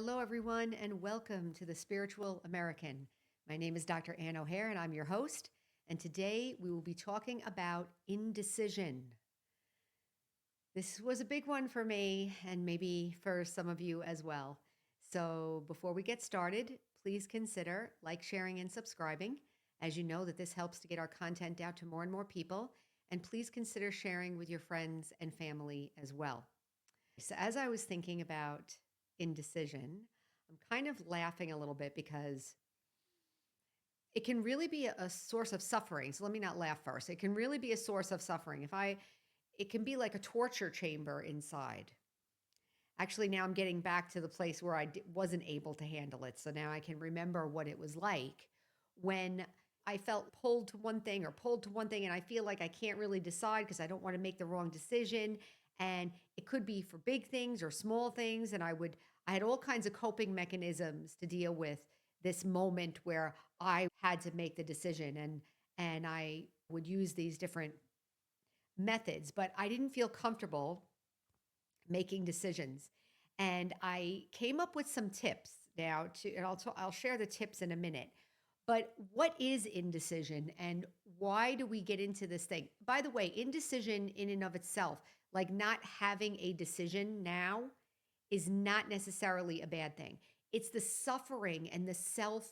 Hello, everyone, and welcome to the Spiritual American. My name is Dr. Ann O'Hare, and I'm your host. And today we will be talking about indecision. This was a big one for me, and maybe for some of you as well. So before we get started, please consider like, sharing, and subscribing. As you know, that this helps to get our content out to more and more people. And please consider sharing with your friends and family as well. So, as I was thinking about indecision, I'm kind of laughing a little bit because it can really be a source of suffering. So, let me not laugh first. It can really be a source of suffering. It can be like a torture chamber inside. Actually, now I'm getting back to the place where wasn't able to handle it. So now I can remember what it was like when I felt pulled to one thing or pulled to one thing, and I feel like I can't really decide because I don't want to make the wrong decision. And it could be for big things or small things. And I had all kinds of coping mechanisms to deal with this moment where I had to make the decision. And I would use these different methods, but I didn't feel comfortable making decisions. And I came up with some tips now and I'll share the tips in a minute. But what is indecision and why do we get into this thing? By the way, indecision in and of itself, like not having a decision now, is not necessarily a bad thing. It's the suffering and the self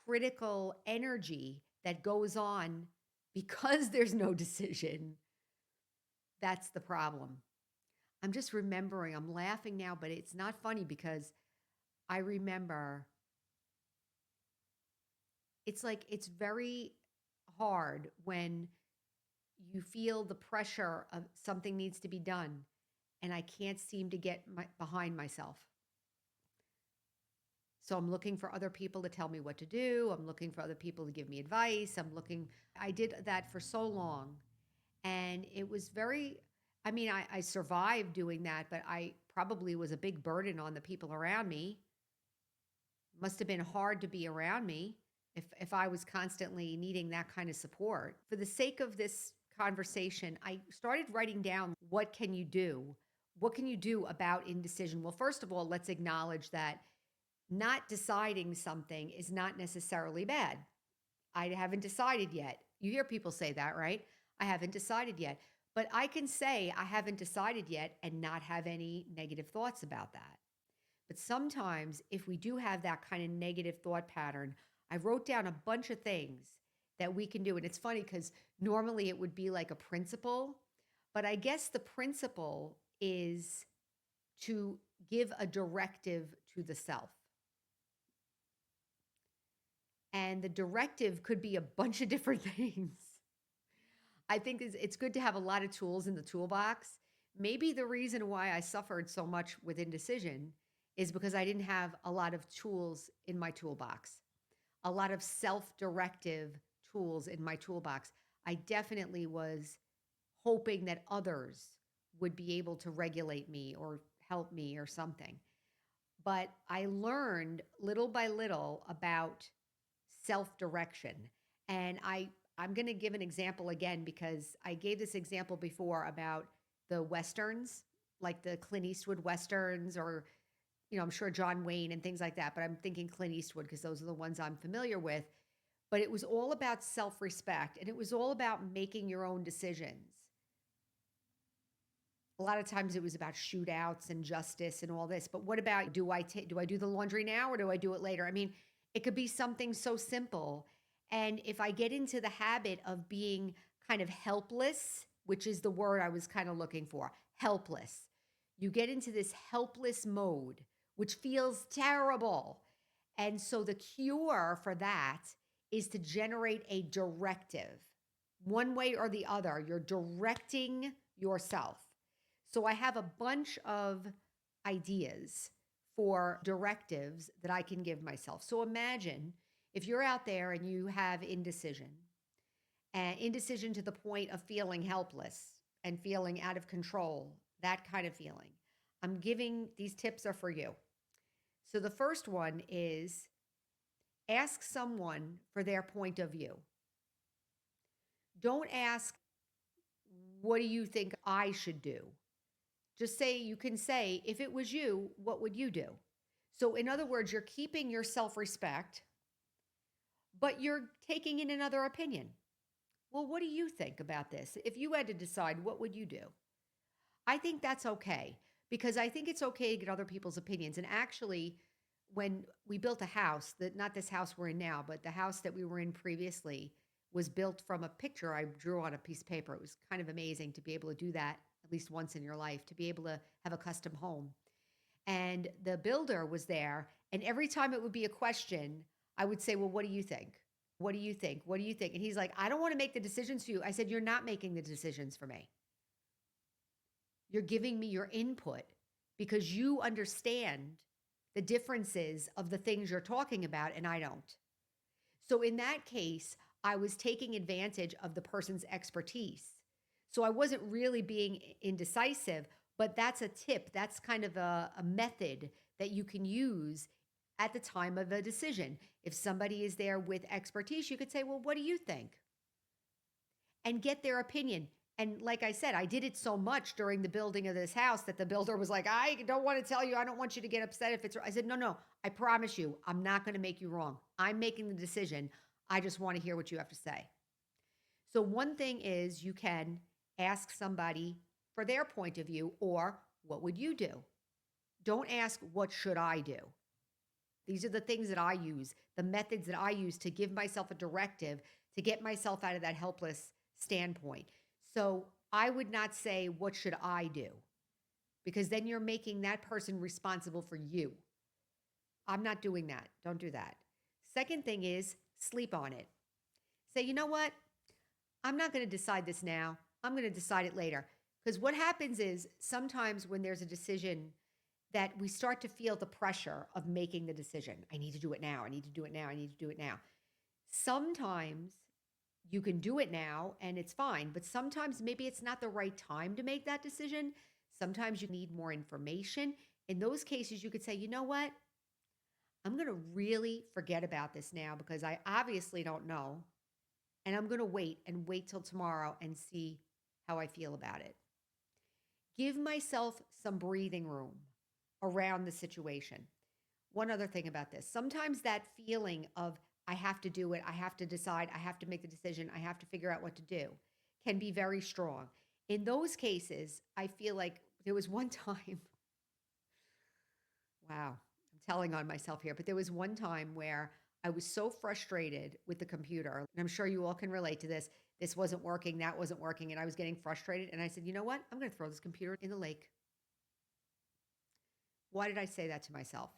critical energy that goes on because there's no decision. That's the problem. I'm just remembering, I'm laughing now, but it's not funny because I remember it's very hard when you feel the pressure of something needs to be done and I can't seem to get behind myself. So I'm looking for other people to tell me what to do. I'm looking for other people to give me advice. I did that for so long. And it was I survived doing that, but I probably was a big burden on the people around me. Must have been hard to be around me if I was constantly needing that kind of support. For the sake of this conversation, I started writing down what can you do? What can you do about indecision? Well, first of all, let's acknowledge that not deciding something is not necessarily bad. I haven't decided yet. You hear people say that, right? I haven't decided yet. But I can say I haven't decided yet and not have any negative thoughts about that. But sometimes, if we do have that kind of negative thought pattern, I wrote down a bunch of things that we can do. And it's funny because normally it would be like a principle, but I guess the principle is to give a directive to the self. And the directive could be a bunch of different things. I think it's good to have a lot of tools in the toolbox. Maybe the reason why I suffered so much with indecision is because I didn't have a lot of tools in my toolbox, a lot of self directive tools in my toolbox. I definitely was hoping that others would be able to regulate me or help me or something. But I learned little by little about self-direction. And I'm going to give an example again because I gave this example before about the westerns, like the Clint Eastwood westerns or I'm sure John Wayne and things like that, but I'm thinking Clint Eastwood because those are the ones I'm familiar with. But it was all about self-respect and it was all about making your own decisions. A lot of times it was about shootouts and justice and all this. But what about do I do the laundry now or do I do it later? I mean, it could be something so simple. And if I get into the habit of being kind of helpless, which is the word I was kind of looking for, helpless. You get into this helpless mode, which feels terrible. And so the cure for that is to generate a directive. One way or the other, you're directing yourself. So I have a bunch of ideas for directives that I can give myself. So imagine if you're out there and you have indecision, and indecision to the point of feeling helpless and feeling out of control, that kind of feeling. These tips are for you. So the first one is ask someone for their point of view. Don't ask, what do you think I should do? You can say, if it was you, what would you do? So, in other words, you're keeping your self respect, but you're taking in another opinion. Well, what do you think about this? If you had to decide, what would you do? I think that's okay because I think it's okay to get other people's opinions. And actually, when we built a house, that not this house we're in now, but the house that we were in previously was built from a picture I drew on a piece of paper. It was kind of amazing to be able to do that at least once in your life, to be able to have a custom home. And the builder was there, and every time it would be a question, I would say, "Well, what do you think? What do you think? What do you think?" And he's like, "I don't want to make the decisions for you." I said, "You're not making the decisions for me. You're giving me your input because you understand the differences of the things you're talking about, and I don't." So in that case, I was taking advantage of the person's expertise. So I wasn't really being indecisive, but that's a tip. That's kind of a method that you can use at the time of a decision. If somebody is there with expertise, you could say, "Well, what do you think?" And get their opinion. And like I said, I did it so much during the building of this house that the builder was like, "I don't want to tell you. I don't want you to get upset if it's." I said, "No, no, I promise you, I'm not going to make you wrong. I'm making the decision. I just want to hear what you have to say." So, one thing is you can ask somebody for their point of view or what would you do? Don't ask, "What should I do?" These are the things that I use, the methods that I use to give myself a directive to get myself out of that helpless standpoint. So I would not say, "What should I do?" Because then you're making that person responsible for you. I'm not doing that. Don't do that. Second thing is sleep on it. Say, "You know what? I'm not going to decide this now. I'm going to decide it later." Because what happens is sometimes when there's a decision that we start to feel the pressure of making the decision. I need to do it now. I need to do it now. I need to do it now. Sometimes you can do it now and it's fine, but sometimes maybe it's not the right time to make that decision. Sometimes you need more information. In those cases, you could say, "You know what? I'm going to really forget about this now because I obviously don't know. And I'm going to wait till tomorrow and see how I feel about it." Give myself some breathing room around the situation. One other thing about this, sometimes that feeling of I have to do it, I have to decide, I have to make the decision, I have to figure out what to do can be very strong. In those cases, I feel like there was one time, wow, I'm telling on myself here, but there was one time where I was so frustrated with the computer, and I'm sure you all can relate to this. This wasn't working, that wasn't working, and I was getting frustrated. And I said, "You know what? I'm going to throw this computer in the lake." Why did I say that to myself?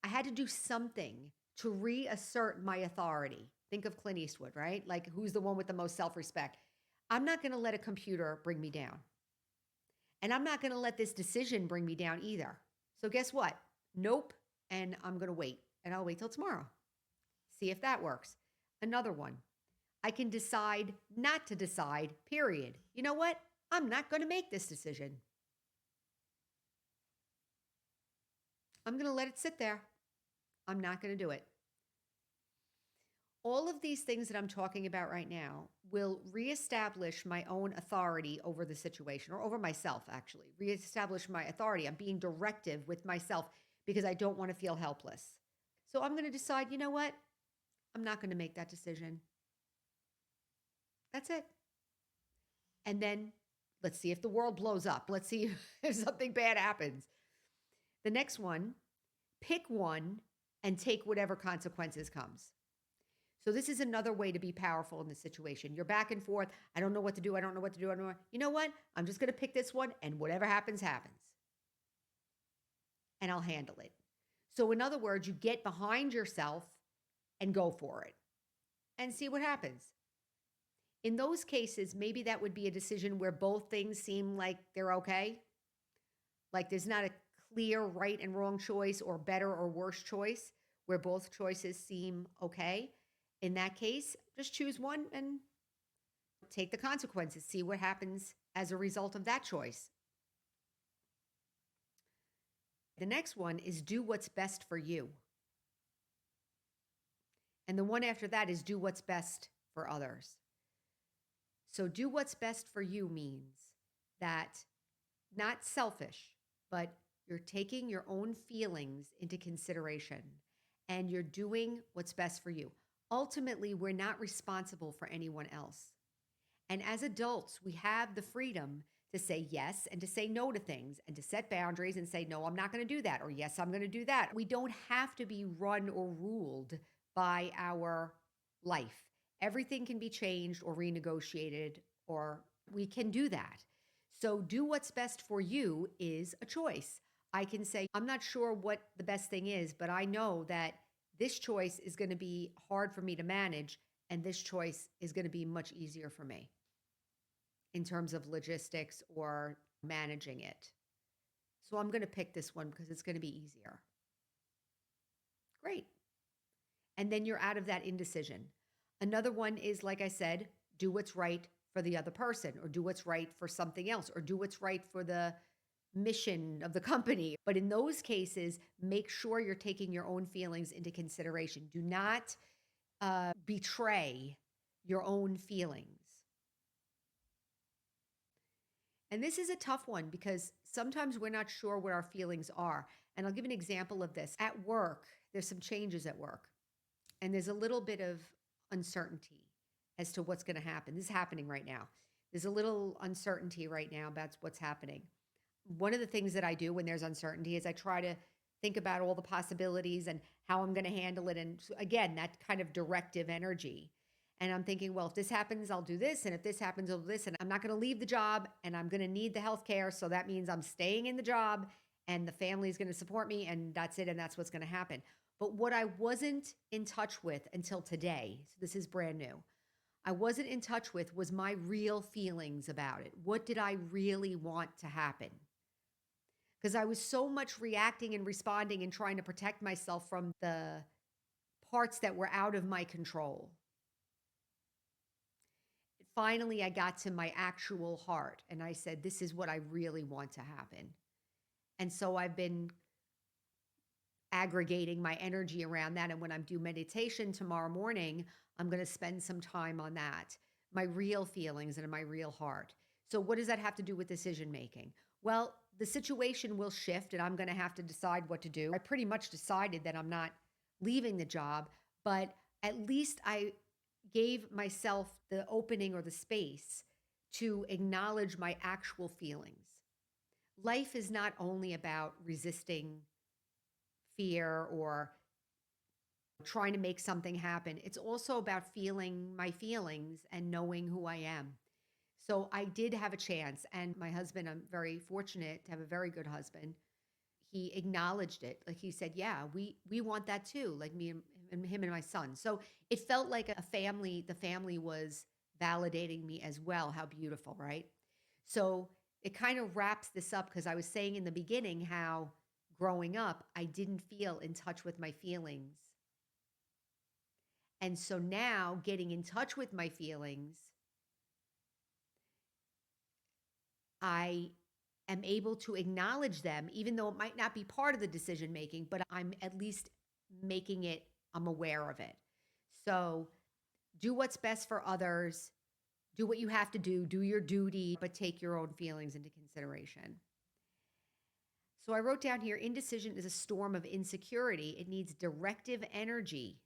I had to do something to reassert my authority. Think of Clint Eastwood, right? Like, who's the one with the most self respect? I'm not going to let a computer bring me down. And I'm not going to let this decision bring me down either. So, guess what? Nope. And I'm going to wait. And I'll wait till tomorrow. See if that works. Another one. I can decide not to decide, period. You know what? I'm not going to make this decision. I'm going to let it sit there. I'm not going to do it. All of these things that I'm talking about right now will reestablish my own authority over the situation or over myself, actually. Reestablish my authority. I'm being directive with myself because I don't want to feel helpless. So I'm going to decide, you know what? I'm not going to make that decision. That's it. And then let's see if the world blows up. Let's see if something bad happens. The next one, pick one and take whatever consequences comes. So this is another way to be powerful in this situation. You're back and forth. I don't know what to do. I don't know what to do. I don't know. You know what? I'm just going to pick this one and whatever happens, happens. And I'll handle it. So in other words, you get behind yourself and go for it and see what happens. In those cases, maybe that would be a decision where both things seem like they're okay. Like there's not a clear right and wrong choice or better or worse choice where both choices seem okay. In that case, just choose one and take the consequences, see what happens as a result of that choice. The next one is do what's best for you. And the one after that is do what's best for others. So do what's best for you means that not selfish, but You're taking your own feelings into consideration and you're doing what's best for you. Ultimately, we're not responsible for anyone else. And as adults, we have the freedom to say yes and to say no to things and to set boundaries and say, no, I'm not going to do that, or yes, I'm going to do that. We don't have to be run or ruled by our life. Everything can be changed or renegotiated, or we can do that. So, do what's best for you is a choice. I can say, I'm not sure what the best thing is, but I know that this choice is going to be hard for me to manage, and this choice is going to be much easier for me in terms of logistics or managing it. So I'm going to pick this one because it's going to be easier. Great. And then you're out of that indecision. Another one is, like I said, do what's right for the other person, or do what's right for something else, or do what's right for the mission of the company. But in those cases, make sure you're taking your own feelings into consideration. Do not betray your own feelings. And this is a tough one because sometimes we're not sure what our feelings are. And I'll give an example of this. At work, there's some changes at work, and there's a little bit of uncertainty as to what's going to happen. This is happening right now. There's a little uncertainty right now about what's happening. One of the things that I do when there's uncertainty is I try to think about all the possibilities and how I'm going to handle it. And again, that kind of directive energy. And I'm thinking, well, if this happens, I'll do this. And if this happens, I'll do this. And I'm not going to leave the job and I'm going to need the health care. So that means I'm staying in the job and the family is going to support me. And that's it. And that's what's going to happen. But what I wasn't in touch with until today, so this is brand new, I wasn't in touch with was my real feelings about it. What did I really want to happen? Because I was so much reacting and responding and trying to protect myself from the parts that were out of my control. Finally, I got to my actual heart and I said, this is what I really want to happen. And so I've been aggregating my energy around that. And when I'm doing meditation tomorrow morning, I'm going to spend some time on that, my real feelings and my real heart. So, what does that have to do with decision making? Well, the situation will shift and I'm going to have to decide what to do. I pretty much decided that I'm not leaving the job, but at least I gave myself the opening or the space to acknowledge my actual feelings. Life is not only about resisting fear or trying to make something happen. It's also about feeling my feelings and knowing who I am. So I did have a chance. And my husband, I'm very fortunate to have a very good husband. He acknowledged it. Like he said, yeah, we want that too, like me and him and my son. So it felt like a family, the family was validating me as well. How beautiful, right? So it kind of wraps this up because I was saying in the beginning how growing up, I didn't feel in touch with my feelings. And so now getting in touch with my feelings, I am able to acknowledge them, even though it might not be part of the decision making, but I'm at least making it, I'm aware of it. So do what's best for others, do what you have to do your duty, but take your own feelings into consideration. So I wrote down here indecision is a storm of insecurity. It needs directive energy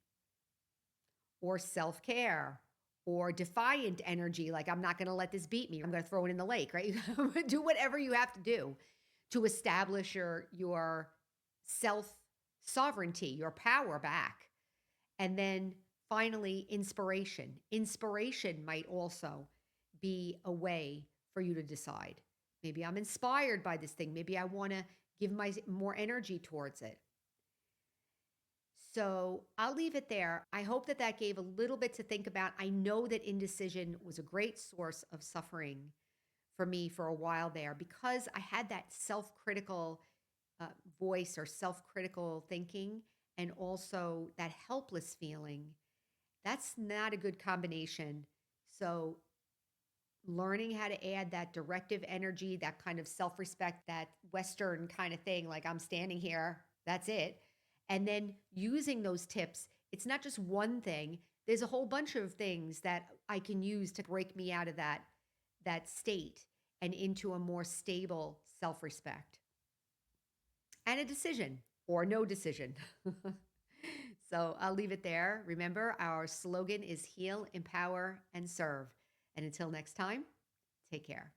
or self care or defiant energy, like I'm not going to let this beat me. I'm going to throw it in the lake, right? Do whatever you have to do to establish your self sovereignty, your power back. And then finally, inspiration. Inspiration might also be a way for you to decide. Maybe I'm inspired by this thing. Maybe I want to give my more energy towards it. So I'll leave it there. I hope that that gave a little bit to think about. I know that indecision was a great source of suffering for me for a while there because I had that self critical voice or self critical thinking and also that helpless feeling. That's not a good combination. So learning how to add that directive energy, that kind of self respect, that Western kind of thing, like I'm standing here, that's it. And then using those tips, it's not just one thing. There's a whole bunch of things that I can use to break me out of that state and into a more stable self respect. and a decision or no decision. So I'll leave it there. Remember, our slogan is heal, empower, and serve. And until next time, take care.